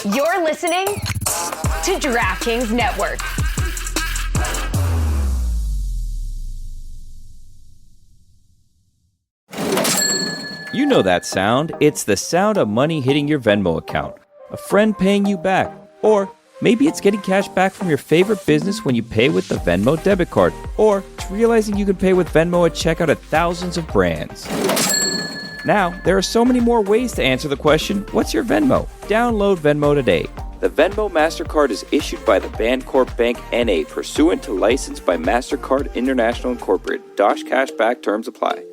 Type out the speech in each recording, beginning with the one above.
You're listening to DraftKings Network. You know that sound. It's the sound of money hitting your Venmo account. A friend paying you back. Or maybe it's getting cash back from your favorite business when you pay with the Venmo debit card. Or it's realizing you can pay with Venmo at checkout at thousands of brands. Now, there are so many more ways to answer the question, what's your Venmo? Download Venmo today. The Venmo MasterCard is issued by the Bancorp Bank N.A. pursuant to license by MasterCard International Incorporated. Dosh Cashback terms apply.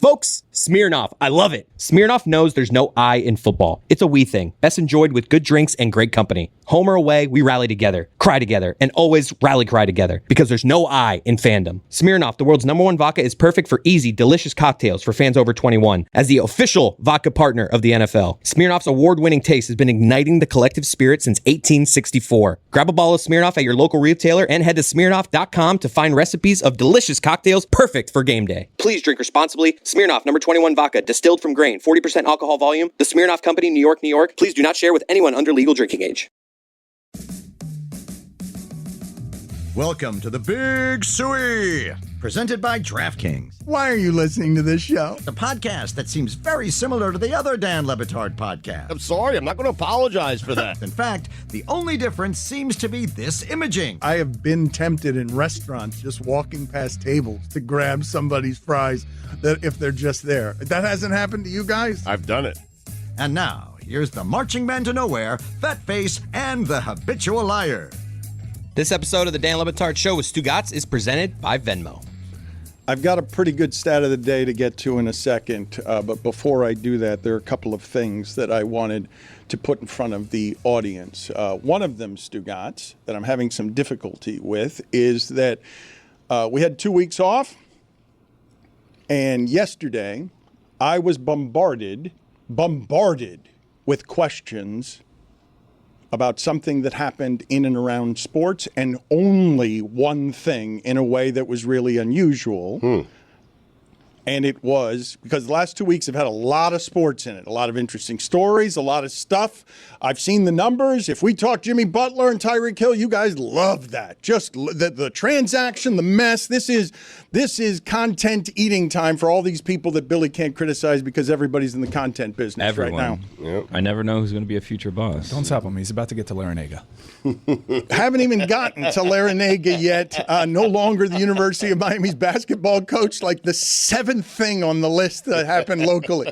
Folks, Smirnoff. I love it. Smirnoff knows there's no I in football. It's a we thing. Best enjoyed with good drinks and great company. Home or away, we rally together, cry together, and always rally cry together because there's no I in fandom. Smirnoff, the world's #1 vodka, is perfect for easy, delicious cocktails for fans over 21. As the official vodka partner of the NFL, Smirnoff's award-winning taste has been igniting the collective spirit since 1864. Grab a bottle of Smirnoff at your local retailer and head to Smirnoff.com to find recipes of delicious cocktails perfect for game day. Please drink responsibly. Smirnoff, #21 vodka, distilled from grain, 40% alcohol volume. The Smirnoff Company, New York, New York. Please do not share with anyone under legal drinking age. Welcome to the Big Suey, presented by DraftKings, Why are you listening to this show? the podcast that seems very similar to the other Dan Le Batard podcast. I'm sorry, I'm not going to apologize for that. In fact, the only difference seems to be this imaging. I have been tempted in restaurants just walking past tables to grab somebody's fries that if they're just there. That hasn't happened to you guys? I've done it. And now, here's the marching man to nowhere, Fat Face, and the habitual liar. This episode of the Dan Le Batard Show with Stugotz is presented by Venmo. I've got a pretty good stat of the day to get to in a second, but before I do that, there are a couple of things that I wanted to put in front of the audience. One of them, Stugotz, that I'm having some difficulty with is that we had 2 weeks off, and yesterday I was bombarded with questions about something that happened in and around sports, and only one thing in a way that was really unusual. And it was because the last 2 weeks have had a lot of sports in it, a lot of interesting stories, a lot of stuff. I've seen the numbers. If we talk Jimmy Butler and Tyreek Hill, you guys love that. Just the transaction, the mess. This is content eating time for all these people that Billy can't criticize because everybody's in the content business right now. Yep. I never know who's going to be a future boss. Don't stop him. He's about to get to Larinaga. Haven't even gotten to Larinaga yet. No longer the University of Miami's basketball coach, like the seventh thing on the list that happened locally.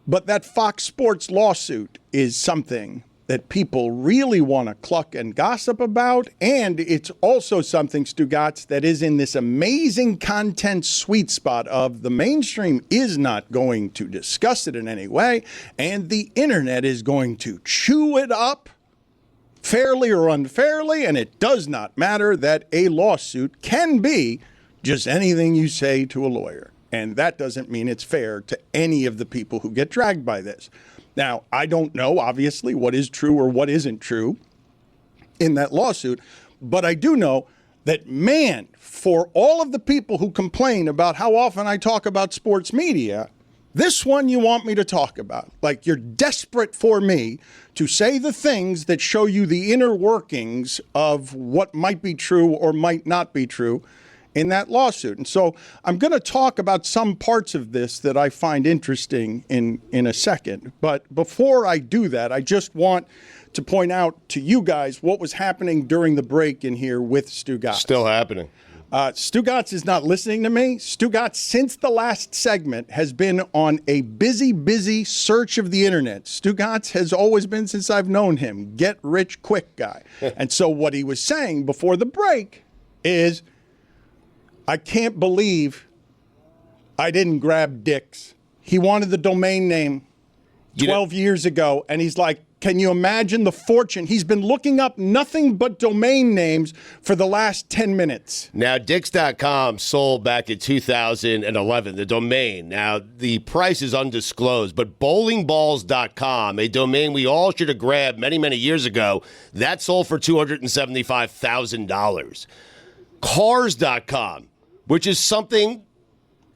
But that Fox Sports lawsuit is something that people really want to cluck and gossip about. And it's also something, Stugotz, that is in this amazing content sweet spot of the mainstream is not going to discuss it in any way. And the internet is going to chew it up fairly or unfairly. And it does not matter that a lawsuit can be just anything you say to a lawyer. And that doesn't mean it's fair to any of the people who get dragged by this. Now, I don't know, obviously, what is true or what isn't true in that lawsuit, but I do know that, man, for all of the people who complain about how often I talk about sports media, this one you want me to talk about. Like, you're desperate for me to say the things that show you the inner workings of what might be true or might not be true in that lawsuit. And so I'm going to talk about some parts of this that I find interesting in a second. But before I do that, I just want to point out to you guys what was happening during the break in here with Stugotz. Still happening. Stugotz is not listening to me. Stugotz, since the last segment, has been on a busy search of the internet. Stugotz has always been, since I've known him, get rich quick guy. And so what he was saying before the break is, I can't believe I didn't grab Dick's. He wanted the domain name 12 years ago, and he's like, can you imagine the fortune? He's been looking up nothing but domain names for the last 10 minutes. Now, Dix.com sold back in 2011, the domain. Now, the price is undisclosed, but bowlingballs.com, a domain we all should have grabbed many, many years ago, that sold for $275,000. Cars.com, which is something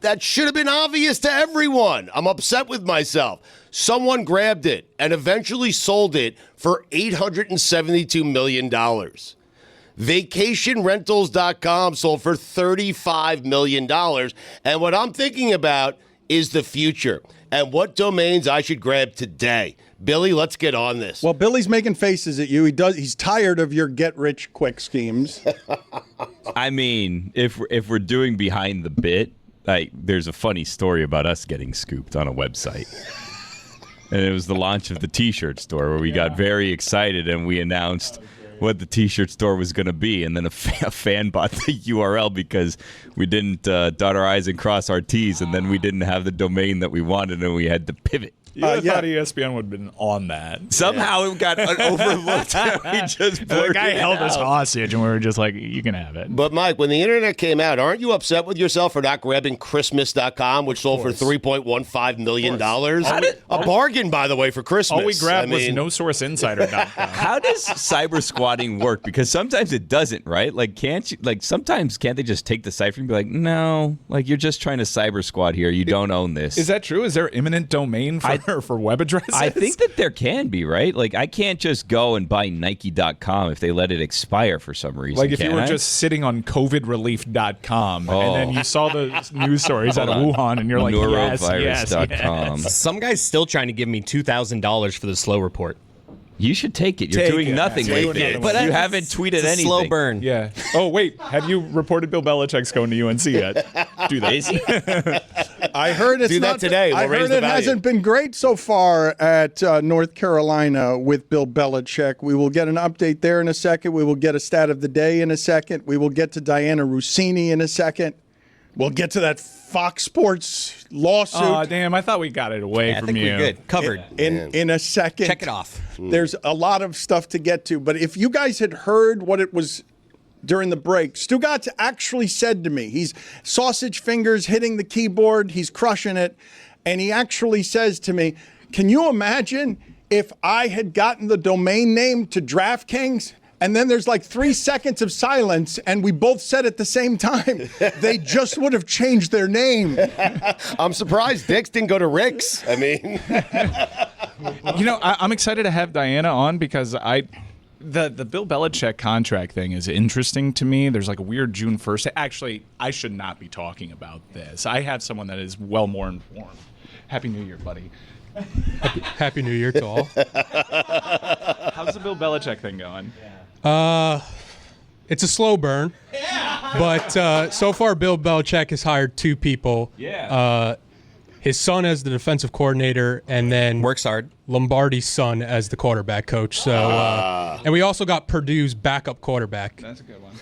That should have been obvious to everyone. I'm upset with myself. Someone grabbed it and eventually sold it for $872 million. VacationRentals.com sold for $35 million. And what I'm thinking about is the future and what domains I should grab today. Billy, let's get on this. Well, Billy's making faces at you. He's tired of your get-rich-quick schemes. I mean, if we're doing behind the bit, there's a funny story about us getting scooped on a website. And it was the launch of the T-shirt store where we got very excited and we announced what the T-shirt store was going to be. And then a fan bought the URL because we didn't dot our I's and cross our T's, and then we didn't have the domain that we wanted and we had to pivot. You would have thought ESPN would have been on that. Somehow it got overlooked. We just the guy held us hostage, and we were just like, you can have it. But, Mike, when the internet came out, aren't you upset with yourself for not grabbing Christmas.com, which sold for $3.15 million? A bargain, by the way, for Christmas. All we grabbed was NoSourceInsider.com. How does cyber squatting work? Because sometimes it doesn't, right? Like, sometimes can't they just take the site and be like, no, like, you're just trying to cyber squat here. You don't own this. Is that true? Is there imminent domain for web addresses? I think that there can be, right? Like, I can't just go and buy Nike.com if they let it expire for some reason. Like, if you were just sitting on COVIDrelief.com and then you saw the news stories out of Wuhan and you're like, Neurovirus.com. yes. Some guy's still trying to give me $2,000 for the slow report. You should take it. You're doing nothing with it. But you haven't tweeted anything. Slow burn. Yeah. Oh, wait. Have you reported Bill Belichick's going to UNC yet? Do that. Is he? I heard it's Do that not today. We'll I raise heard the it value. hasn't been great so far at North Carolina with Bill Belichick. We will get an update there in a second. We will get a stat of the day in a second. We will get to Dianna Russini in a second. We'll get to that Fox Sports lawsuit. Oh, damn. I thought we got it away I from think you. we're good. Covered. in a second. Check it off. There's a lot of stuff to get to. But if you guys had heard what it was during the break, Stugotz actually said to me, he's sausage fingers hitting the keyboard, he's crushing it, and he actually says to me, can you imagine if I had gotten the domain name to DraftKings? And then there's like 3 seconds of silence, and we both said at the same time, they just would have changed their name. I'm surprised Dick's didn't go to Rick's. I mean, You know, I'm excited to have Dianna on because the Bill Belichick contract thing is interesting to me. There's like a weird June 1st. Actually, I should not be talking about this. I have someone that is well more informed. Happy New Year, buddy. Happy New Year to all. How's the Bill Belichick thing going? It's a slow burn, but so far Bill Belichick has hired 2 people. Yeah. His son as the defensive coordinator, and then Works hard. Lombardi's son as the quarterback coach. So, and we also got Purdue's backup quarterback. That's a good one.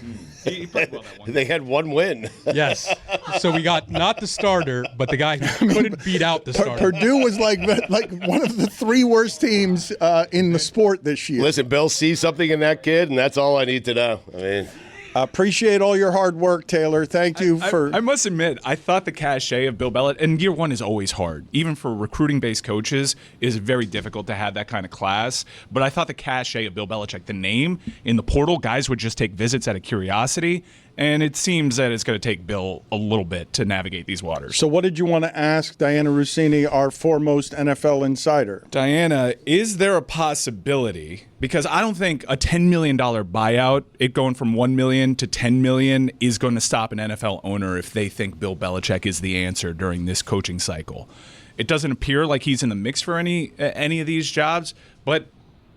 He played well that one. they had one win. Yes. So we got not the starter, but the guy who couldn't beat out the starter. Purdue was like one of the 3 worst teams in the sport this year. Listen, Bill sees something in that kid, and that's all I need to know. I mean, Appreciate all your hard work, Taylor. Thank you for. I must admit, I thought the cachet of Bill Belichick, and year one is always hard. Even for recruiting-based coaches, it is very difficult to have that kind of class. But I thought the cachet of Bill Belichick, the name in the portal, guys would just take visits out of curiosity. And it seems that it's going to take Bill a little bit to navigate these waters. So what did you want to ask Dianna Russini, our foremost NFL insider? Dianna, is there a possibility, because I don't think a $10 million buyout, it going from $1 million to $10 million, is going to stop an NFL owner if they think Bill Belichick is the answer during this coaching cycle. It doesn't appear like he's in the mix for any of these jobs, but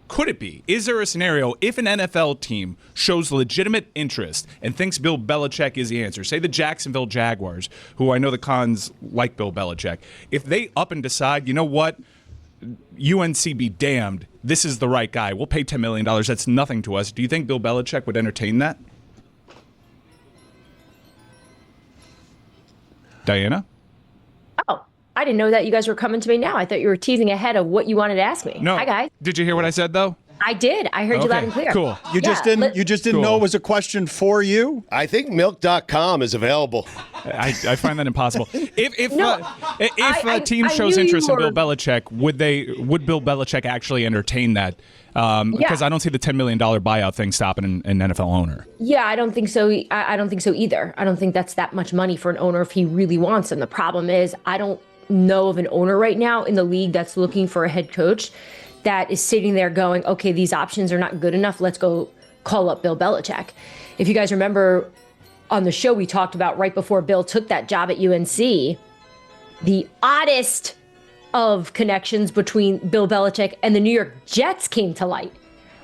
could it be? Is there a scenario if an NFL team shows legitimate interest and thinks Bill Belichick is the answer, say the Jacksonville Jaguars, who I know the Cons like Bill Belichick, if they up and decide, you know what, UNC be damned, this is the right guy, we'll pay $10 million, that's nothing to us, do you think Bill Belichick would entertain that? Dianna? Oh, I didn't know that you guys were coming to me now. I thought you were teasing ahead of what you wanted to ask me. No. Hi, guys. Did you hear what I said, though? I did. I heard you loud and clear. Cool. You just didn't know it was a question for you? I think milk.com is available. I find that impossible. If I a team shows knew you interest in were- Bill Belichick, would Bill Belichick actually entertain that? Because I don't see the $10 million buyout thing stopping an NFL owner. Yeah, I don't think so. I don't think so either. I don't think that's that much money for an owner if he really wants them. The problem is I don't know of an owner right now in the league that's looking for a head coach that is sitting there going, okay, these options are not good enough. Let's go call up Bill Belichick. If you guys remember on the show, we talked about right before Bill took that job at UNC, the oddest of connections between Bill Belichick and the New York Jets came to light,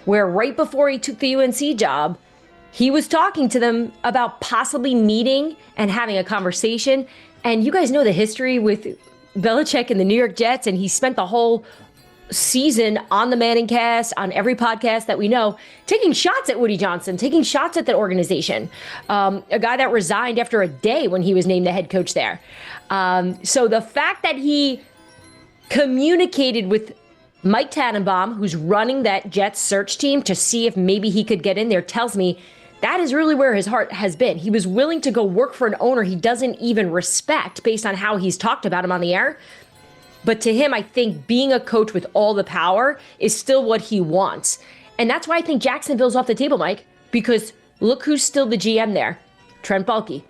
where right before he took the UNC job, he was talking to them about possibly meeting and having a conversation. And you guys know the history with Belichick and the New York Jets, and he spent the whole season on the Manning cast, on every podcast that we know, taking shots at Woody Johnson, taking shots at that organization. A guy that resigned after a day when he was named the head coach there. So the fact that he communicated with Mike Tannenbaum, who's running that Jets search team, to see if maybe he could get in there, tells me that is really where his heart has been. He was willing to go work for an owner he doesn't even respect based on how he's talked about him on the air. But to him, I think being a coach with all the power is still what he wants. And that's why I think Jacksonville's off the table, Mike, because look who's still the GM there, Trent Baalke.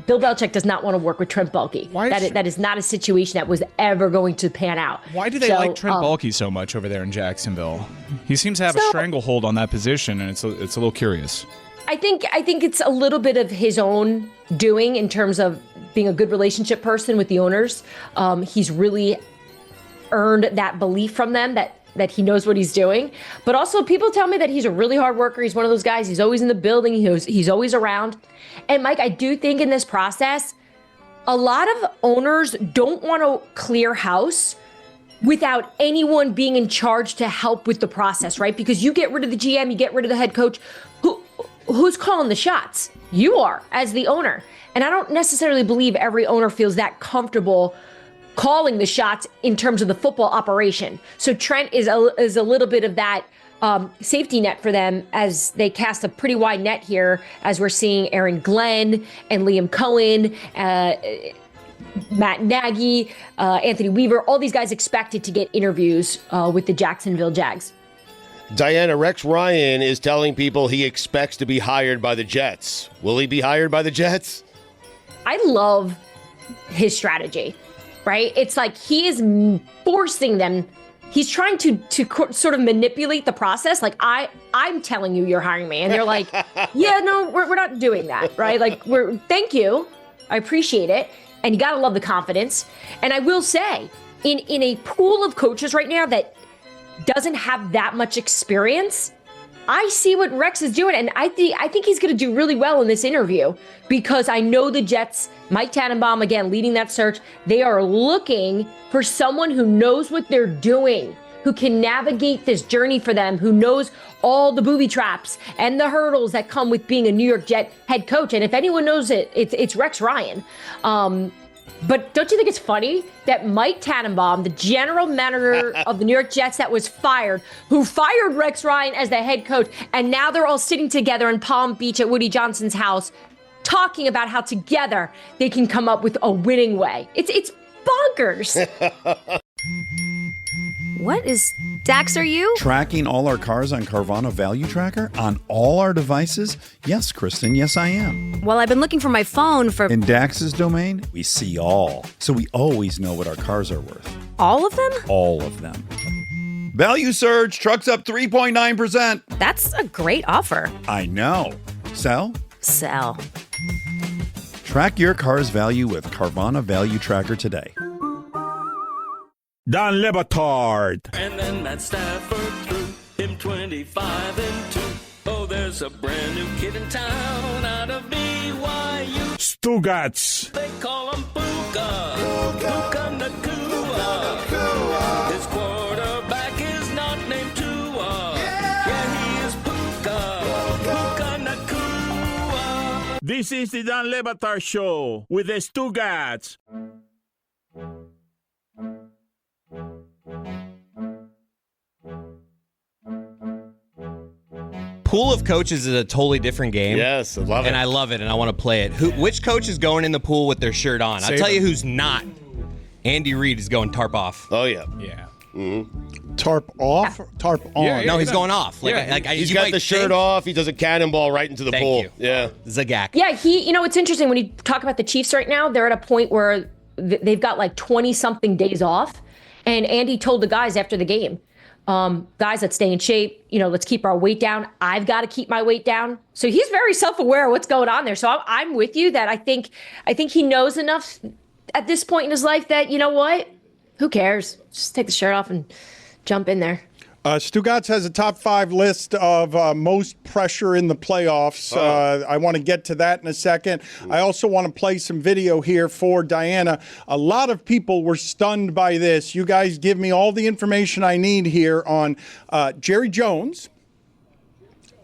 Bill Belichick does not want to work with Trent Baalke. That is not a situation that was ever going to pan out. Why do they like Trent Baalke so much over there in Jacksonville? He seems to have a stranglehold on that position, and it's a little curious. I think it's a little bit of his own doing in terms of being a good relationship person with the owners. He's really earned that belief from them that he knows what he's doing. But also people tell me that he's a really hard worker. He's one of those guys. He's always in the building. He's always around. And Mike, I do think in this process, a lot of owners don't want to clear house without anyone being in charge to help with the process, right? Because you get rid of the GM, you get rid of the head coach. Who's calling the shots? You are, as the owner. And I don't necessarily believe every owner feels that comfortable calling the shots in terms of the football operation. So Trent is a little bit of that safety net for them as they cast a pretty wide net here, as we're seeing Aaron Glenn and Liam Cohen, Matt Nagy, Anthony Weaver, all these guys expected to get interviews with the Jacksonville Jags. Dianna, Rex Ryan is telling people he expects to be hired by the Jets. Will he be hired by the Jets? I love his strategy, right? It's like he is forcing them. He's trying to sort of manipulate the process. Like, I'm telling you you're hiring me. And you're like, yeah, no, we're not doing that, right? Like, thank you. I appreciate it. And you got to love the confidence. And I will say, in a pool of coaches right now that doesn't have that much experience, I see what Rex is doing, and I think he's going to do really well in this interview, because I know the Jets, Mike Tannenbaum, again, leading that search, they are looking for someone who knows what they're doing, who can navigate this journey for them, who knows all the booby traps and the hurdles that come with being a New York Jet head coach. And if anyone knows it, it's Rex Ryan. But don't you think it's funny that Mike Tannenbaum, the general manager of the New York Jets that was fired, who fired Rex Ryan as the head coach, and now they're all sitting together in Palm Beach at Woody Johnson's house talking about how together they can come up with a winning way. It's bonkers. What is Dax, are you? Tracking all our cars on Carvana Value Tracker on all our devices? Yes, Kristen, yes, I am. Well, I've been looking for my phone for... In Dax's domain, we see all. So we always know what our cars are worth. All of them? All of them. Value surge, trucks up 3.9%. That's a great offer. I know. Sell? Sell. Track your car's value with Carvana Value Tracker today. Don Lebatard. And then Matt Stafford threw him 25 and 2. Oh, there's a brand new kid in town out of BYU. Stugotz. They call him Puka. Puka Nakua. His quarterback is not named Tua. Yeah, he is Puka Nakua. This is the Don Lebatard Show with the Stugotz. Pool of coaches is a totally different game. Yes, I love it. And I love it, and I want to play it. Which coach is going in the pool with their shirt on? I'll tell you who's not. Andy Reid is going tarp off. Oh, yeah. Yeah. Mm-hmm. Tarp off? Tarp on? Yeah, No, he's going off. He's got the shirt off. He does a cannonball right into the pool. You. Yeah. Zagak. Yeah, it's interesting when you talk about the Chiefs right now, they're at a point where they've got like 20-something days off. And Andy told the guys after the game, guys, let's stay in shape. Let's keep our weight down. I've got to keep my weight down. So he's very self-aware of what's going on there. So I'm with you that I think he knows enough at this point in his life that, you know what? Who cares? Just take the shirt off and jump in there. Stugotz has a top 5 list of most pressure in the playoffs. I want to get to that in a second. I also want to play some video here for Dianna. A lot of people were stunned by this. You guys give me all the information I need here on Jerry Jones.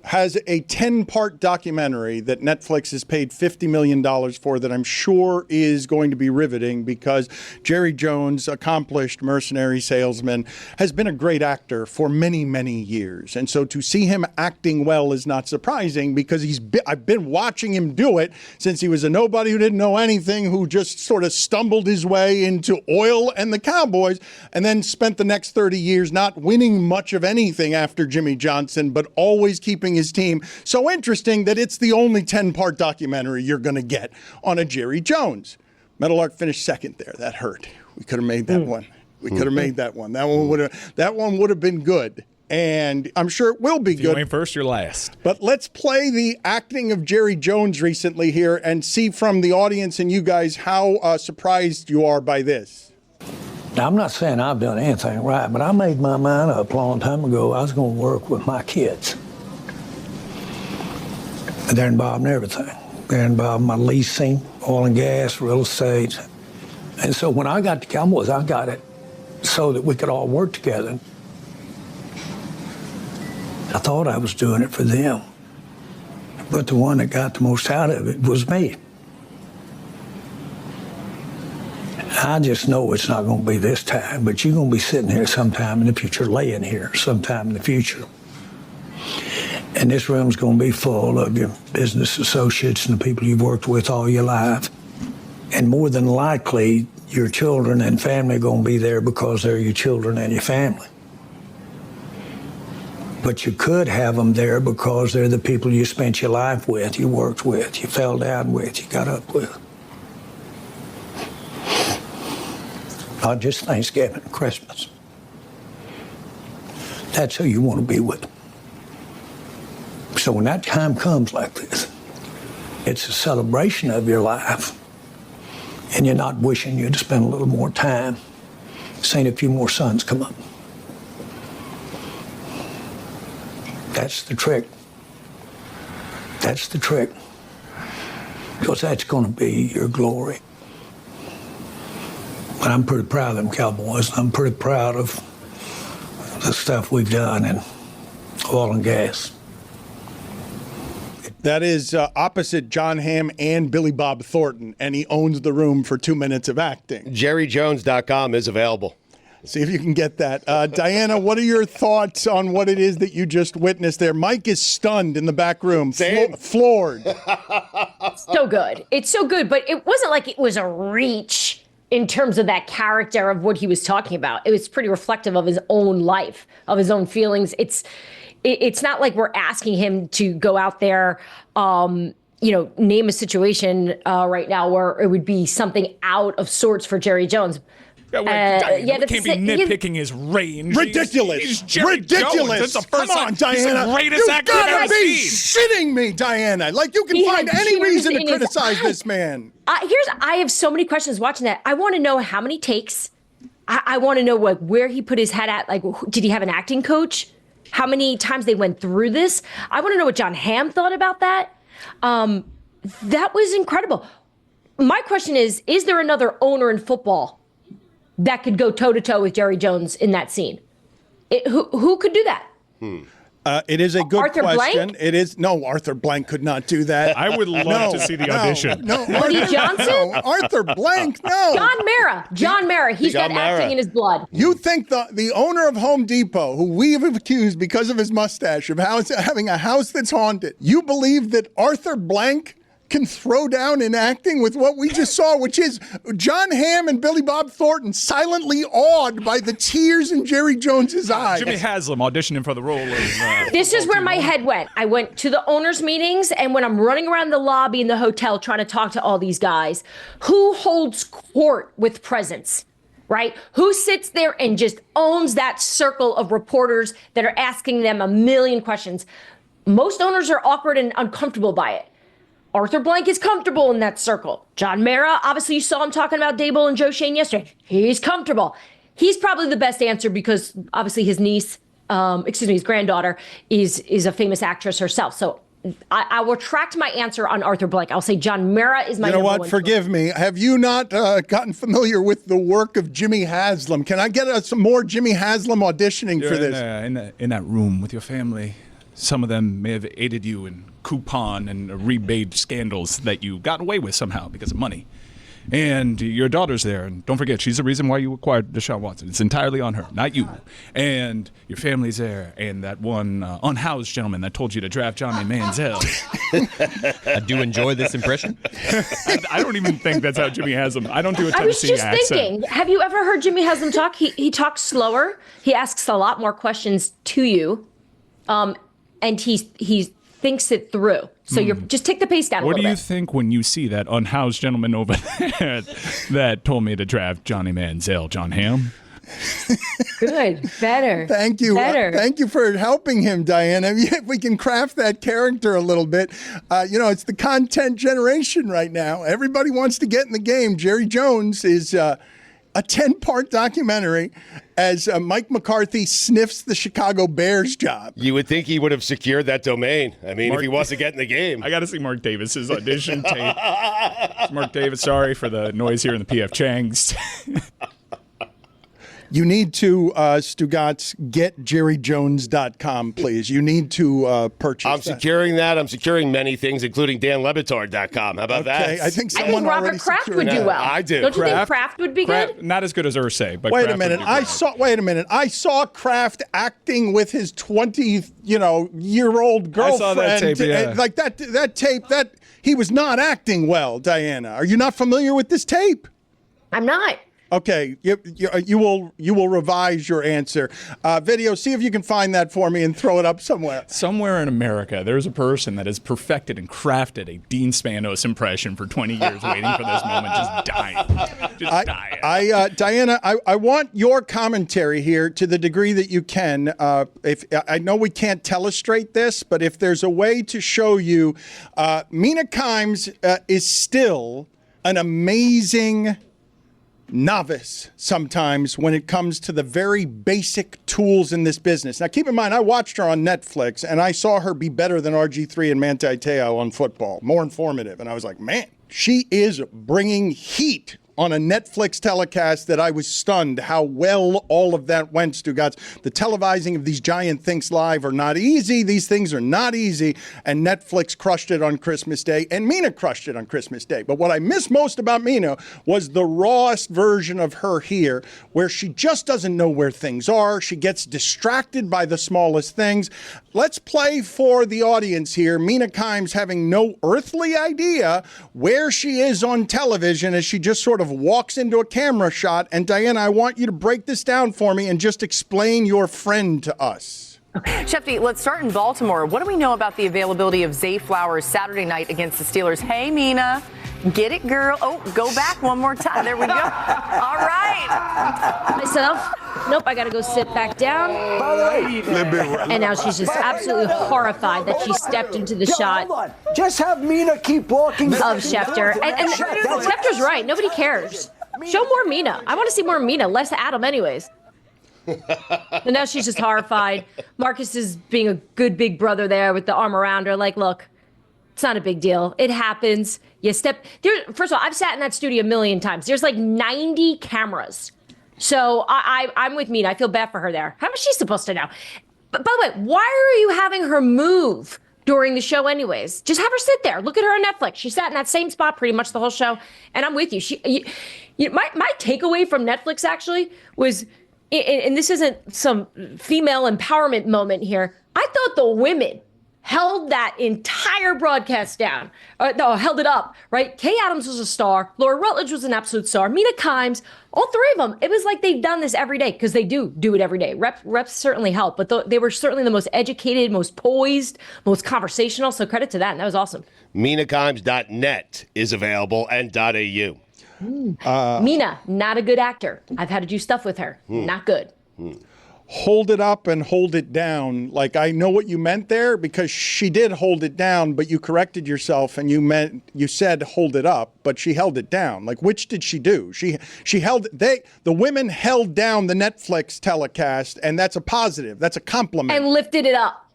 Has a 10-part documentary that Netflix has paid $50 million for that I'm sure is going to be riveting because Jerry Jones, accomplished mercenary salesman, has been a great actor for many, many years. And so to see him acting well is not surprising because I've been watching him do it since he was a nobody who didn't know anything, who just sort of stumbled his way into oil and the Cowboys and then spent the next 30 years not winning much of anything after Jimmy Johnson, but always keeping his team. So interesting that it's the only 10-part documentary you're going to get on a Jerry Jones. Meadowlark finished second there. That hurt. We could have made that one. We could have made that one. That one would have been good. And I'm sure it will be good. You ain't first, you're last. But let's play the acting of Jerry Jones recently here and see from the audience and you guys how surprised you are by this. Now, I'm not saying I've done anything right, but I made my mind up a long time ago I was going to work with my kids. They're involved in everything. They're involved in my leasing, oil and gas, real estate. And so when I got to Cowboys, I got it so that we could all work together. I thought I was doing it for them. But the one that got the most out of it was me. I just know it's not going to be this time, but you're going to be sitting here sometime in the future, laying here sometime in the future. And this room's going to be full of your business associates and the people you've worked with all your life. And more than likely, your children and family are going to be there because they're your children and your family. But you could have them there because they're the people you spent your life with, you worked with, you fell down with, you got up with. Not just Thanksgiving and Christmas. That's who you want to be with. So when that time comes like this, it's a celebration of your life. And you're not wishing you'd spend a little more time seeing a few more sons come up. That's the trick. That's the trick. Because that's going to be your glory. But I'm pretty proud of them Cowboys. I'm pretty proud of the stuff we've done in oil and gas. That is opposite John Hamm and Billy Bob Thornton, and he owns the room for 2 minutes of acting. JerryJones.com is available. See if you can get that. Dianna, what are your thoughts on what it is that you just witnessed there? Mike is stunned in the back room, floored. So good. It's so good, but it wasn't like it was a reach in terms of that character of what he was talking about. It was pretty reflective of his own life, of his own feelings. It's not like we're asking him to go out there, name a situation right now where it would be something out of sorts for Jerry Jones. We can't be nitpicking his range. Ridiculous. He's Jerry Ridiculous. Jones. That's the first Come on, Dianna. He's the greatest actor I've ever be seen. shitting me, Dianna. Like you can find any reason to criticize this man. I have so many questions watching that. I want to know how many takes. I want to know where he put his head at. Like, did he have an acting coach? How many times they went through this? I want to know what John Hamm thought about that. That was incredible. My question is there another owner in football that could go toe-to-toe with Jerry Jones in that scene? Who could do that? It is a good Arthur question. Blank? It is no. Arthur Blank could not do that. I would love to see the audition. No, Woody Johnson? No, Arthur Blank. No. John Mara. He's got acting in his blood. You think the owner of Home Depot, who we have accused because of his mustache of having a house that's haunted, you believe that Arthur Blank can throw down in acting with what we just saw, which is John Hamm and Billy Bob Thornton silently awed by the tears in Jerry Jones's eyes. Jimmy Haslam auditioning for the role of... This is where my head went. I went to the owners' meetings, and when I'm running around the lobby in the hotel trying to talk to all these guys, who holds court with presence? Right? Who sits there and just owns that circle of reporters that are asking them a million questions? Most owners are awkward and uncomfortable by it. Arthur Blank is comfortable in that circle. John Mara, obviously you saw him talking about Daboll and Joe Shane yesterday. He's comfortable. He's probably the best answer because obviously his niece, his granddaughter is a famous actress herself. So I will retract my answer on Arthur Blank. I'll say John Mara is my number one. You know what? Forgive me. Have you not gotten familiar with the work of Jimmy Haslam? Can I get some more Jimmy Haslam auditioning for this? In that room with your family. Some of them may have aided you in coupon and rebate scandals that you got away with somehow because of money. And your daughter's there, and don't forget, she's the reason why you acquired Deshaun Watson. It's entirely on her, not you. And your family's there, and that one unhoused gentleman that told you to draft Johnny Manziel. I do enjoy this impression. I don't even think that's how Jimmy Haslam. I don't do a I was Tennessee just accent. thinking, have you ever heard Jimmy Haslam talk? He talks slower. He asks a lot more questions to you. And he thinks it through. So you're just take the pace down a little bit. What do you think when you see that unhoused gentleman over there that told me to draft Johnny Manziel, John Hamm? Good. Better. Thank you. Better. Thank you for helping him, Dianna. If we can craft that character a little bit. It's the content generation right now. Everybody wants to get in the game. Jerry Jones is a 10-part documentary as Mike McCarthy sniffs the Chicago Bears job. You would think he would have secured that domain. I mean, if he wants to get in the game. I got to see Mark Davis's audition tape. Mark Davis, sorry for the noise here in the PF Changs. You need to, Stugotz, get jerryjones.com, please. You need to purchase I'm securing that. I'm securing many things, including danlebitard.com. How about that? I think someone Robert Kraft would do well. I do. Don't you think Kraft would be good? Not as good as Irsay, but Wait Kraft a minute. would be great. I saw Kraft acting with his 20-year-old girlfriend. I saw that tape, yeah. Like that tape, that he was not acting well, Dianna. Are you not familiar with this tape? I'm not. Okay, you will revise your answer. Video, see if you can find that for me and throw it up somewhere. Somewhere in America, there's a person that has perfected and crafted a Dean Spanos impression for 20 years waiting for this moment, just dying. Dianna, I want your commentary here to the degree that you can. If I know we can't telestrate this, but if there's a way to show you, Mina Kimes is still an amazing novice sometimes when it comes to the very basic tools in this business. Now, keep in mind, I watched her on Netflix, and I saw her be better than RG3 and Manti Te'o on football, more informative. And I was like, man, she is bringing heat on a Netflix telecast that I was stunned how well all of that went, Stugotz. The televising of these giant things live are not easy. These things are not easy. And Netflix crushed it on Christmas Day, and Mina crushed it on Christmas Day. But what I miss most about Mina was the rawest version of her here, where she just doesn't know where things are. She gets distracted by the smallest things. Let's play for the audience here. Mina Kimes having no earthly idea where she is on television as she just sort of walks into a camera shot. And Dianna, I want you to break this down for me and just explain your friend to us. Shefty, let's start in Baltimore. What do we know about the availability of Zay Flowers Saturday night against the Steelers? Hey, Mina. Get it, girl. Oh, go back one more time. There we go. All right. Myself. Nope, I got to go sit back down. And now she's just absolutely horrified that she stepped into the shot. Hold on. Just have Mina keep walking. Of Schefter. And Schefter's right. Nobody cares. Show more Mina. I want to see more Mina. Less Adam anyways. And now she's just horrified. Marcus is being a good big brother there with the arm around her. Like, look, it's not a big deal. It happens. You step there. First of all, I've sat in that studio a million times. There's like 90 cameras. So I'm with Mina. I feel bad for her there. How is she supposed to know? By the way, why are you having her move during the show anyways? Just have her sit there. Look at her on Netflix. She sat in that same spot pretty much the whole show. And I'm with you. My takeaway from Netflix actually was, and this isn't some female empowerment moment here, I thought the women held that entire broadcast down. Held it up, right? Kay Adams was a star. Laura Rutledge was an absolute star. Mina Kimes, all three of them. It was like they've done this every day because they do it every day. Reps certainly help, but they were certainly the most educated, most poised, most conversational. So credit to that. And that was awesome. MinaKimes.net is available and .au. Mina, not a good actor. I've had to do stuff with her. Not good. Hold it up and hold it down. Like, I know what you meant there because she did hold it down, but you corrected yourself and you said hold it up, but she held it down. Like, which did she do? The women held down the Netflix telecast, and that's a positive. That's a compliment. And lifted it up.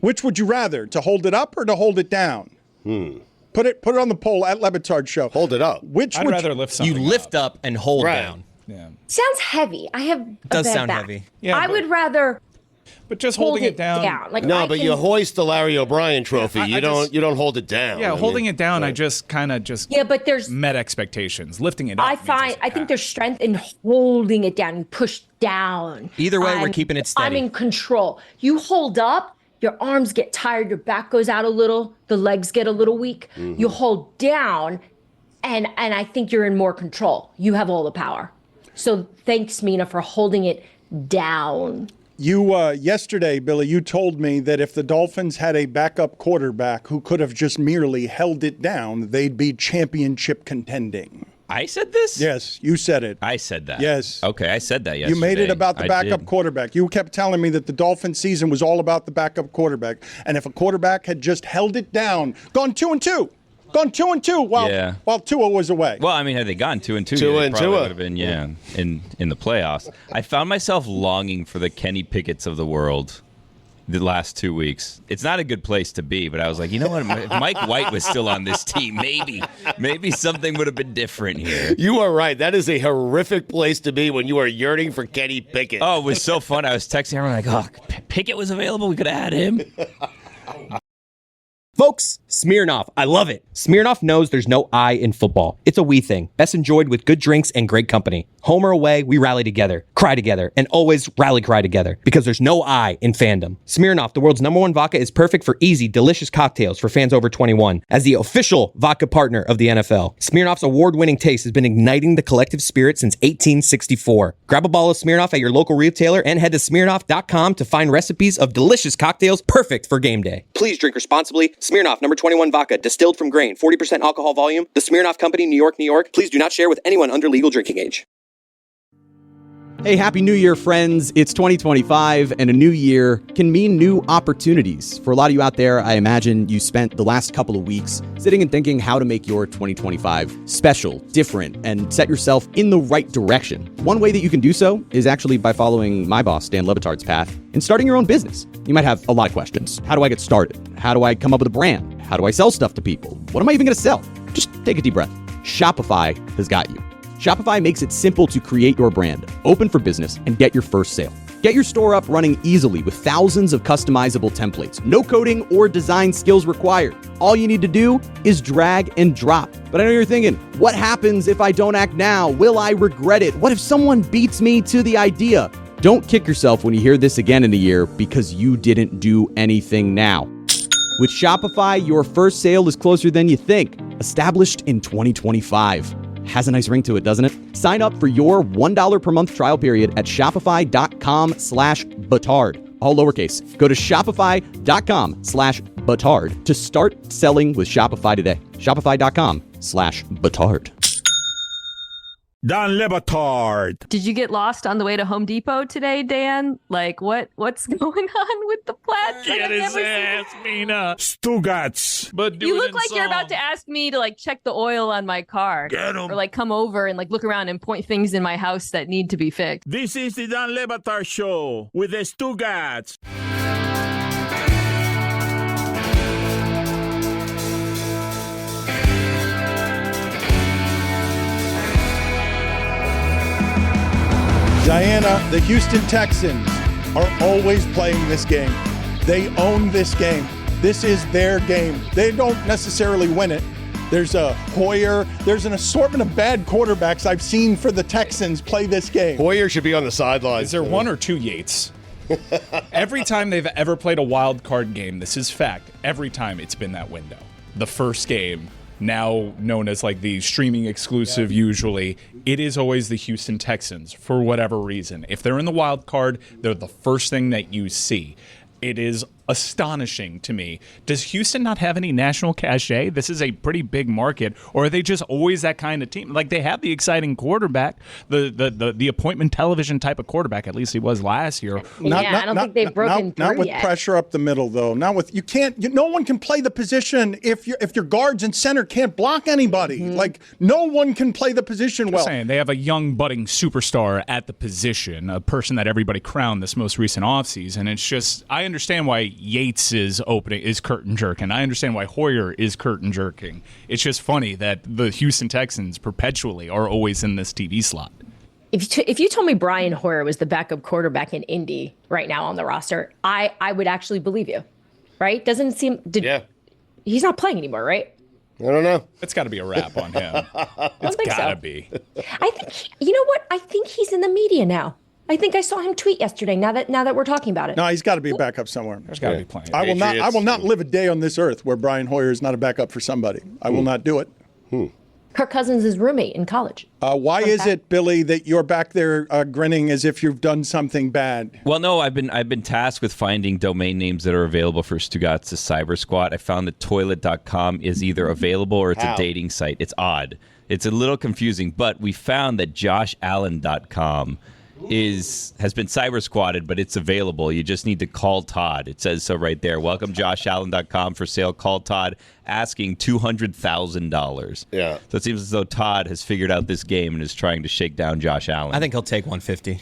Which would you rather, to hold it up or to hold it down? Put it on the poll at Le Batard Show. Hold it up. I'd rather lift something. You lift up and hold down. Yeah. Sounds heavy. I have a does bad sound back. heavy. Yeah, I would rather. But just hold holding it down. Like, No, but you hoist the Larry O'Brien trophy. You don't hold it down. Yeah, holding it down. I just kind of but there's met expectations. Lifting it up. I think there's strength in holding it down and push down. Either way, we're keeping it steady. I'm in control. You hold up, your arms get tired, your back goes out a little, the legs get a little weak. You hold down, and I think you're in more control. You have all the power. So thanks, Mina, for holding it down. You, yesterday, Billy, you told me that if the Dolphins had a backup quarterback who could have just merely held it down, they'd be championship contending. I said this? Yes, you said it. I said that. Yes. Okay, I said that yesterday. You made it about the backup did. quarterback. You kept telling me that the Dolphins season was all about the backup quarterback. And if a quarterback had just held it down, gone 2-2 while Tua was away. Well, I mean, had they gone 2-2, Tua they and probably Tua. would have been, in the playoffs. I found myself longing for the Kenny Pickett's of the world the last 2 weeks. It's not a good place to be, but I was like, you know what? If Mike White was still on this team, maybe something would have been different here. You are right. That is a horrific place to be when you are yearning for Kenny Pickett. Oh, it was so fun. I was texting everyone like, oh, Pickett was available. We could have had him. Folks, Smirnoff. I love it. Smirnoff knows there's no I in football. It's a we thing. Best enjoyed with good drinks and great company. Home or away, we rally together, cry together, and always rally cry together because there's no I in fandom. Smirnoff, the world's #1 vodka, is perfect for easy, delicious cocktails for fans over 21. As the official vodka partner of the NFL, Smirnoff's award-winning taste has been igniting the collective spirit since 1864. Grab a bottle of Smirnoff at your local retailer and head to Smirnoff.com to find recipes of delicious cocktails perfect for game day. Please drink responsibly. Smirnoff, #21 vodka, distilled from grain, 40% alcohol volume. The Smirnoff Company, New York, New York. Please do not share with anyone under legal drinking age. Hey, Happy New Year, friends. It's 2025, and a new year can mean new opportunities. For a lot of you out there, I imagine you spent the last couple of weeks sitting and thinking how to make your 2025 special, different, and set yourself in the right direction. One way that you can do so is actually by following my boss, Dan Le Batard's path, and starting your own business. You might have a lot of questions. How do I get started? How do I come up with a brand? How do I sell stuff to people? What am I even going to sell? Just take a deep breath. Shopify has got you. Shopify makes it simple to create your brand, open for business, and get your first sale. Get your store up running easily with thousands of customizable templates. No coding or design skills required. All you need to do is drag and drop. But I know you're thinking, what happens if I don't act now? Will I regret it? What if someone beats me to the idea? Don't kick yourself when you hear this again in a year because you didn't do anything now. With Shopify, your first sale is closer than you think. Established in 2025. Has a nice ring to it, doesn't it? Sign up for your $1 per month trial period at shopify.com/Batard. All lowercase. Go to shopify.com/Batard to start selling with Shopify today. Shopify.com/Batard. Dan Le Batard. Did you get lost on the way to Home Depot today, Dan? Like, what's going on with the plats? Get his ass, Mina. Stugotz. But You look like you're about to ask me to, like, check the oil on my car. Get 'em. Or, like, come over and, like, look around and point things in my house that need to be fixed. This is the Dan Le Batard Show with the Stugotz. Dianna, the Houston Texans are always playing this game. They own this game. This is their game. They don't necessarily win it. There's a Hoyer. There's an assortment of bad quarterbacks I've seen for the Texans play this game. Hoyer should be on the sidelines. Is there one or two Yates? Every time they've ever played a wild card game, this is fact, every time it's been that window. The first game, now known as like the streaming exclusive usually, it is always the Houston Texans for whatever reason. If they're in the wild card, they're the first thing that you see. It is astonishing to me. Does Houston not have any national cachet? This is a pretty big market, or are they just always that kind of team? Like, they have the exciting quarterback, the appointment television type of quarterback. At least he was last year. I don't think they've broken through Not with yet. pressure up the middle, though. Not with no one can play the position if your guards and center can't block anybody. Like, no one can play the position well. Just saying, they have a young budding superstar at the position, a person that everybody crowned this most recent offseason. It's just, I understand why Yates is curtain jerking. I understand why Hoyer is curtain jerking. It's just funny that the Houston Texans perpetually are always in this TV slot. If you told me Brian Hoyer was the backup quarterback in Indy right now on the roster, I would actually believe you, right? Doesn't it seem? He's not playing anymore, right? I don't know. It's got to be a wrap on him. It's got to be. I think you know what? I think he's in the media now. I think I saw him tweet yesterday. Now that we're talking about it. No, he's got to be a backup somewhere. There's got to be plenty. I will not live a day on this earth where Brian Hoyer is not a backup for somebody. I will not do it. Kirk Cousins' is roommate in college. Why is it, Billy, that you're back there grinning as if you've done something bad? Well, no, I've been tasked with finding domain names that are available for Stugotz' Cyber Squad. I found that toilet.com is either available or it's a dating site. It's odd. It's a little confusing, but we found that joshallen.com has been cyber squatted, but it's available. You just need to call Todd. It says so right there. Welcome joshallen.com for sale. Call Todd, asking $200,000. Yeah. So it seems as though Todd has figured out this game and is trying to shake down Josh Allen. I think he'll take 150.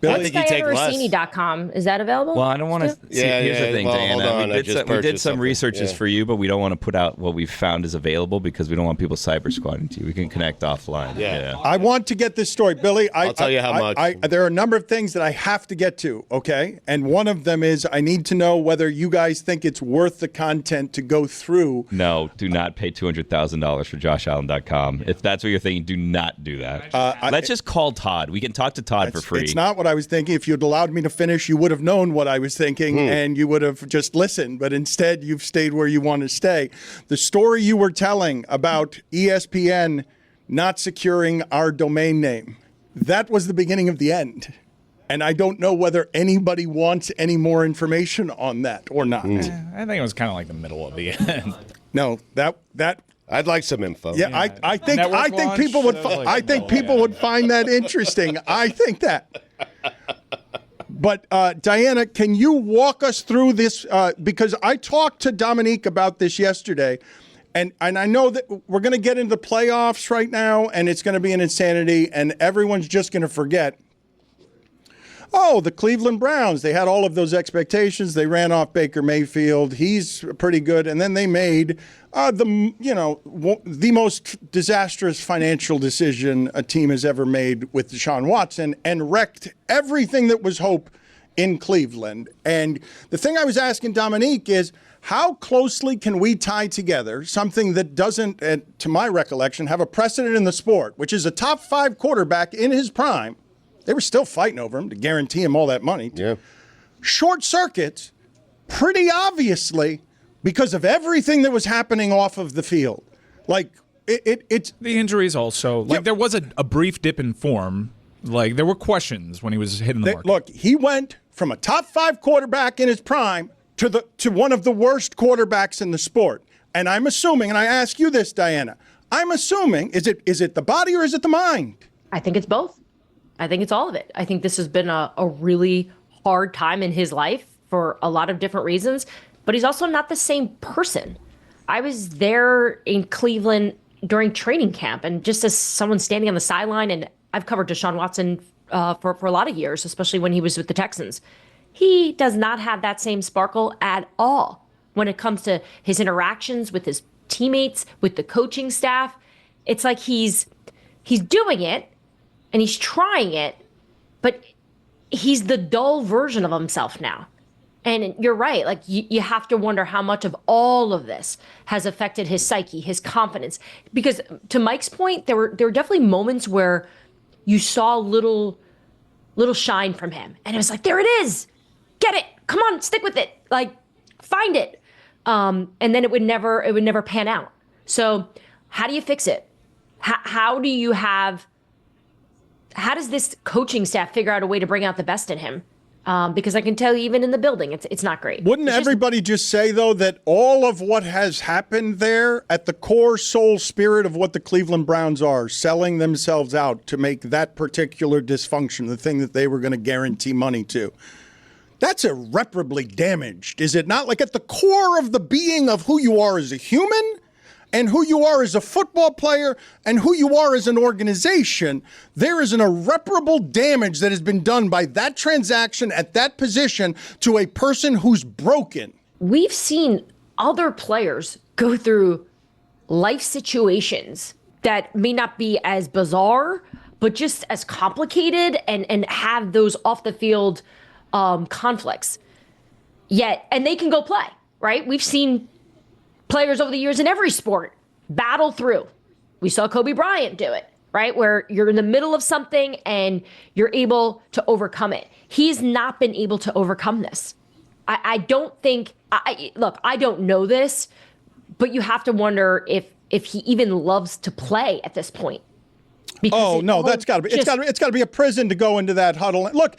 I think he'd take less. Dianna is that available? Well, I don't want to. Here's the thing, well, Dianna. hold on, We did some researches Yeah. for you, but we don't want to put out what we've found is available because we don't want people cyber squatting to you. We can connect offline. Yeah. I want to get this story, Billy. I'll tell you how much. There are a number of things that I have to get to, okay? And one of them is I need to know whether you guys think it's worth the content to go through. No, do not pay $200,000 for joshallen.com. If that's what you're thinking, do not do that. Let's just call Todd. We can talk to Todd for free. It's not what I was thinking. If you'd allowed me to finish, you would have known what I was thinking and you would have just listened. But instead, you've stayed where you want to stay. The story you were telling about ESPN not securing our domain name, that was the beginning of the end. And I don't know whether anybody wants any more information on that or not. I think it was kind of like the middle of the end. No, that I'd like some info. Yeah, I think people would find that interesting. I think that. But Dianna, can you walk us through this? Because I talked to Dominique about this yesterday, and I know that we're going to get into the playoffs right now, and it's going to be an insanity, and everyone's just going to forget. Oh, the Cleveland Browns, they had all of those expectations. They ran off Baker Mayfield. He's pretty good. And then they made the most disastrous financial decision a team has ever made with Deshaun Watson and wrecked everything that was hope in Cleveland. And the thing I was asking Dominique is, how closely can we tie together something that doesn't, to my recollection, have a precedent in the sport, which is a top 5 quarterback in his prime? They were still fighting over him to guarantee him all that money. Yeah. Short circuits, pretty obviously, because of everything that was happening off of the field. Like, it's... The injuries also. Like, there was a brief dip in form. Like, there were questions when he was hitting the mark. Look, he went from a top 5 quarterback in his prime to one of the worst quarterbacks in the sport. And I'm assuming, and I ask you this, Dianna, I'm assuming, is it the body or is it the mind? I think it's both. I think it's all of it. I think this has been a really hard time in his life for a lot of different reasons, but he's also not the same person. I was there in Cleveland during training camp, and just as someone standing on the sideline, and I've covered Deshaun Watson for a lot of years, especially when he was with the Texans. He does not have that same sparkle at all when it comes to his interactions with his teammates, with the coaching staff. It's like he's doing it, and he's trying it, but he's the dull version of himself now. And you're right. Like, you have to wonder how much of all of this has affected his psyche, his confidence. Because to Mike's point, there were definitely moments where you saw little shine from him. And it was like, there it is. Get it. Come on, stick with it. Like, find it. And then it would never pan out. So how do you fix it? How does this coaching staff figure out a way to bring out the best in him? Because I can tell you, even in the building, it's not great. Wouldn't everybody just say, though, that all of what has happened there, at the core soul spirit of what the Cleveland Browns are, selling themselves out to make that particular dysfunction the thing that they were going to guarantee money to, that's irreparably damaged, is it not? Like, at the core of the being of who you are as a human and who you are as a football player and who you are as an organization, there is an irreparable damage that has been done by that transaction at that position to a person who's broken. We've seen other players go through life situations that may not be as bizarre, but just as complicated and have those off the field conflicts. And they can go play, right? We've seen players over the years in every sport battle through. We saw Kobe Bryant do it, right? Where you're in the middle of something and you're able to overcome it. He's not been able to overcome this. I don't think, look, I don't know this, but you have to wonder if he even loves to play at this point. That's got to be. It's got to be a prison to go into that huddle. Look.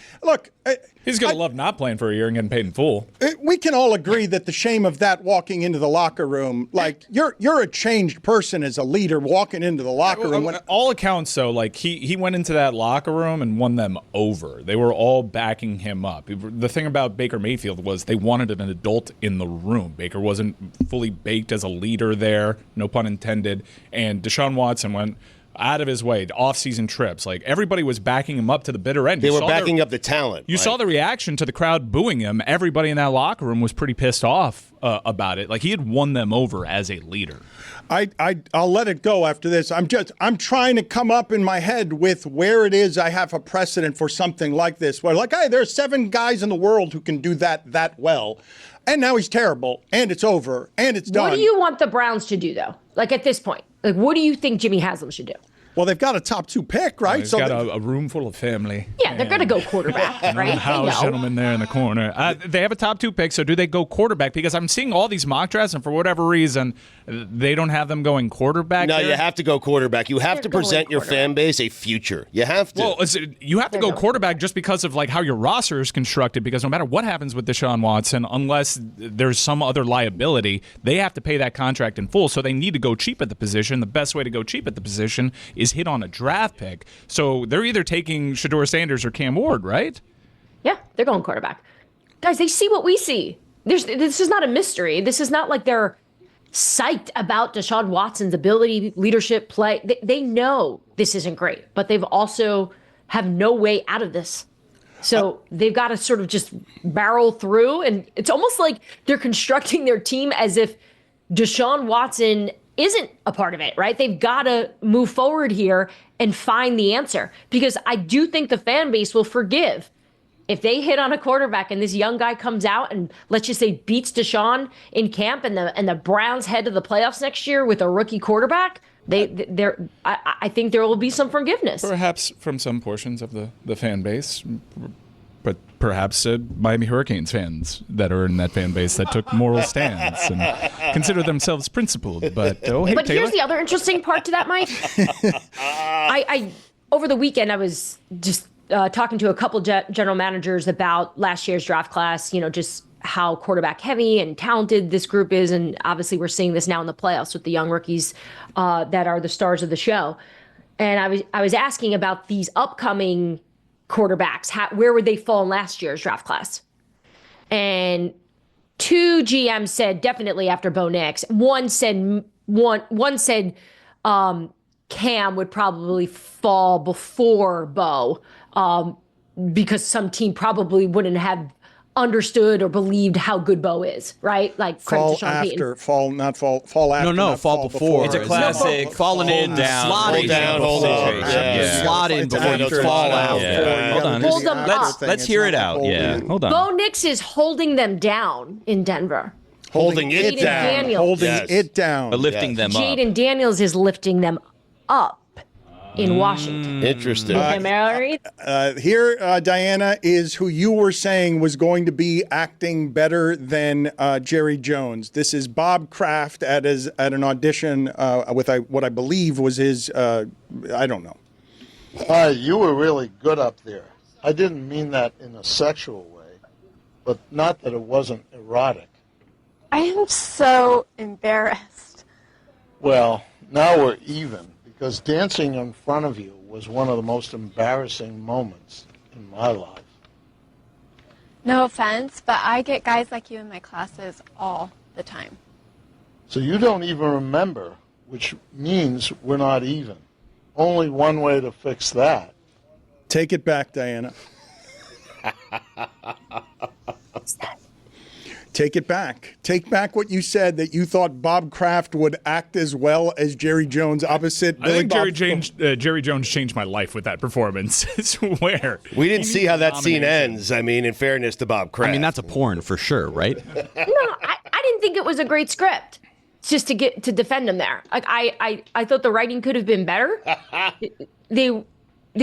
He's gonna love not playing for a year and getting paid in full. We can all agree that the shame of that walking into the locker room, like you're a changed person as a leader walking into the locker room. All accounts, though, like he went into that locker room and won them over. They were all backing him up. The thing about Baker Mayfield was they wanted an adult in the room. Baker wasn't fully baked as a leader there, no pun intended. And Deshaun Watson went out of his way, off-season trips. Like, everybody was backing him up to the bitter end. They were backing up the talent. You saw the reaction to the crowd booing him. Everybody in that locker room was pretty pissed off about it. Like, he had won them over as a leader. I'll let it go after this. I'm trying to come up in my head with where it is I have a precedent for something like this. Where, like, hey, there's 7 guys in the world who can do that well. And now he's terrible, and it's over, and it's done. What do you want the Browns to do, though? Like, at this point? Like, what do you think Jimmy Haslam should do? Well, they've got a top 2 pick, right? He's got a room full of family. Yeah, they're going to go quarterback, right? House gentleman there in the corner. They have a top 2 pick, so do they go quarterback? Because I'm seeing all these mock drafts, and for whatever reason, they don't have them going quarterback. No, there. you have to go quarterback. You have to present your fan base a future. You have to. Well, you have to go quarterback just because of like how your roster is constructed. Because no matter what happens with Deshaun Watson, unless there's some other liability, they have to pay that contract in full. So they need to go cheap at the position. The best way to go cheap at the position is hit on a draft pick. So they're either taking Shedeur Sanders or Cam Ward, right? Yeah, they're going quarterback. Guys, they see what we see. This is not a mystery. This is not like they're psyched about Deshaun Watson's ability, leadership, play. They know this isn't great, but they've also have no way out of this. So they've got to sort of just barrel through, and it's almost like they're constructing their team as if Deshaun Watson isn't a part of it, right? They've got to move forward here and find the answer, because I do think the fan base will forgive if they hit on a quarterback and this young guy comes out and, let's just say, beats Deshaun in camp, and the Browns head to the playoffs next year with a rookie quarterback. I think there will be some forgiveness. Perhaps from some portions of the fan base, but perhaps Miami Hurricanes fans that are in that fan base that took moral stands and consider themselves principled. But Taylor. Here's the other interesting part to that, Mike. I over the weekend I was just talking to a couple general managers about last year's draft class. You know, just how quarterback heavy and talented this group is, and obviously we're seeing this now in the playoffs with the young rookies that are the stars of the show. And I was asking about these upcoming quarterbacks. Where would they fall in last year's draft class? And 2 GMs said definitely after Bo Nix. One said Cam would probably fall before Bo, because some team probably wouldn't have understood or believed how good Bo is, right? Like credit to Sean Payton. Fall after. No, fall before. It's a classic. Falling in, down, down, hold on. Yeah. Slot in before you fall out. Yeah. Hold on. Hold them up. Let's hear it out. Yeah. Hold on. Bo Nix is holding them down in Denver. Holding it Jaden down. Daniels. Holding it down. But lifting them up. Jaden Daniels is lifting them up in Washington. Interesting. Am I right? Here, Dianna, is who you were saying was going to be acting better than Jerry Jones. This is Bob Kraft at an audition with what I believe was his, I don't know. You were really good up there. I didn't mean that in a sexual way, but not that it wasn't erotic. I am so embarrassed. Well, now we're even, because dancing in front of you was one of the most embarrassing moments in my life. No offense, but I get guys like you in my classes all the time. So you don't even remember, which means we're not even. Only one way to fix that. Take it back, Dianna. Take it back. Take back what you said, that you thought Bob Kraft would act as well as Jerry Jones opposite I think Jerry Jones changed my life with that performance. I swear. We didn't see how that scene ends. I mean, in fairness to Bob Kraft. I mean, that's a porn for sure, right? No, I didn't think it was a great script. Just to defend him there. Like I thought the writing could have been better. They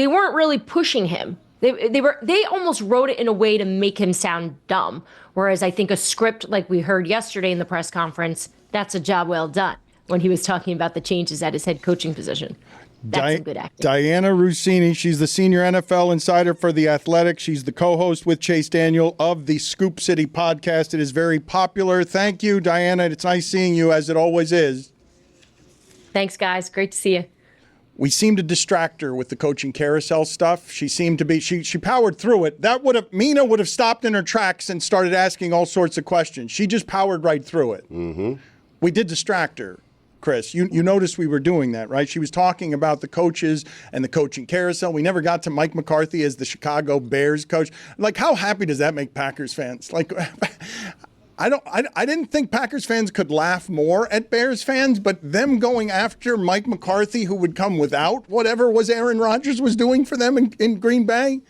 weren't really pushing him. They almost wrote it in a way to make him sound dumb. Whereas I think a script like we heard yesterday in the press conference, that's a job well done when he was talking about the changes at his head coaching position. That's some good acting. Dianna Russini, she's the senior NFL insider for The Athletic. She's the co-host with Chase Daniel of the Scoop City podcast. It is very popular. Thank you, Dianna. It's nice seeing you, as it always is. Thanks, guys. Great to see you. We seemed to distract her with the coaching carousel stuff. She seemed to be, she powered through it. Mina would have stopped in her tracks and started asking all sorts of questions. She just powered right through it. Mm-hmm. We did distract her, Chris. You noticed we were doing that, right? She was talking about the coaches and the coaching carousel. We never got to Mike McCarthy as the Chicago Bears coach. Like, how happy does that make Packers fans? Like, I didn't think Packers fans could laugh more at Bears fans, but them going after Mike McCarthy, who would come without whatever was Aaron Rodgers was doing for them in Green Bay,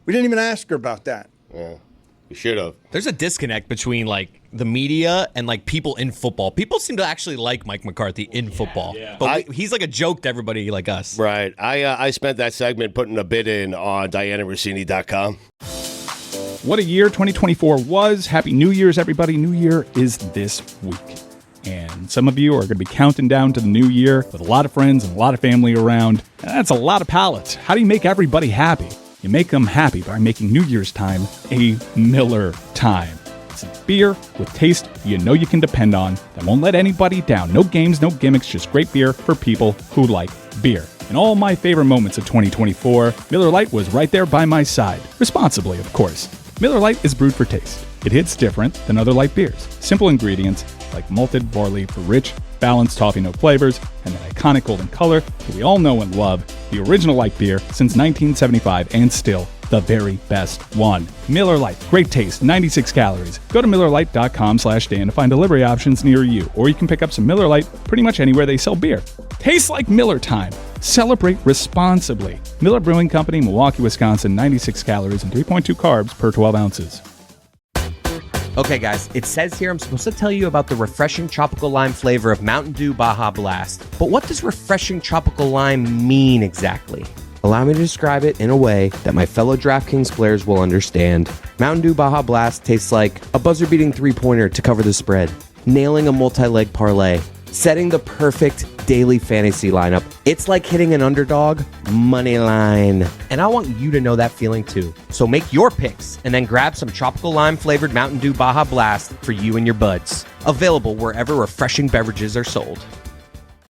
we didn't even ask her about that. Yeah, we should have. There's a disconnect between like the media and like people in football. People seem to actually like Mike McCarthy in football, but he's like a joke to everybody like us. Right. I spent that segment putting a bid in on DiannaRussini.com. What a year 2024 was. Happy New Year's, everybody. New Year is this week. And some of you are going to be counting down to the new year with a lot of friends and a lot of family around. And that's a lot of palates. How do you make everybody happy? You make them happy by making New Year's time a Miller time. It's a beer with taste you know you can depend on that won't let anybody down. No games, no gimmicks, just great beer for people who like beer. In all my favorite moments of 2024, Miller Lite was right there by my side. Responsibly, of course. Miller Lite is brewed for taste. It hits different than other light beers. Simple ingredients like malted barley for rich, balanced toffee note flavors, and that iconic golden color that we all know and love. The original light beer since 1975 and still the very best one. Miller Lite, great taste, 96 calories. Go to MillerLite.com/Dan to find delivery options near you, or you can pick up some Miller Lite pretty much anywhere they sell beer. Tastes like Miller time. Celebrate responsibly. Miller Brewing Company, Milwaukee, Wisconsin, 96 calories and 3.2 carbs per 12 ounces. Okay, guys, it says here I'm supposed to tell you about the refreshing tropical lime flavor of Mountain Dew Baja Blast. But what does refreshing tropical lime mean exactly? Allow me to describe it in a way that my fellow DraftKings players will understand. Mountain Dew Baja Blast tastes like a buzzer-beating three-pointer to cover the spread, nailing a multi-leg parlay, setting the perfect daily fantasy lineup. It's like hitting an underdog money line. And I want you to know that feeling too. So make your picks and then grab some tropical lime flavored Mountain Dew Baja Blast for you and your buds. Available wherever refreshing beverages are sold.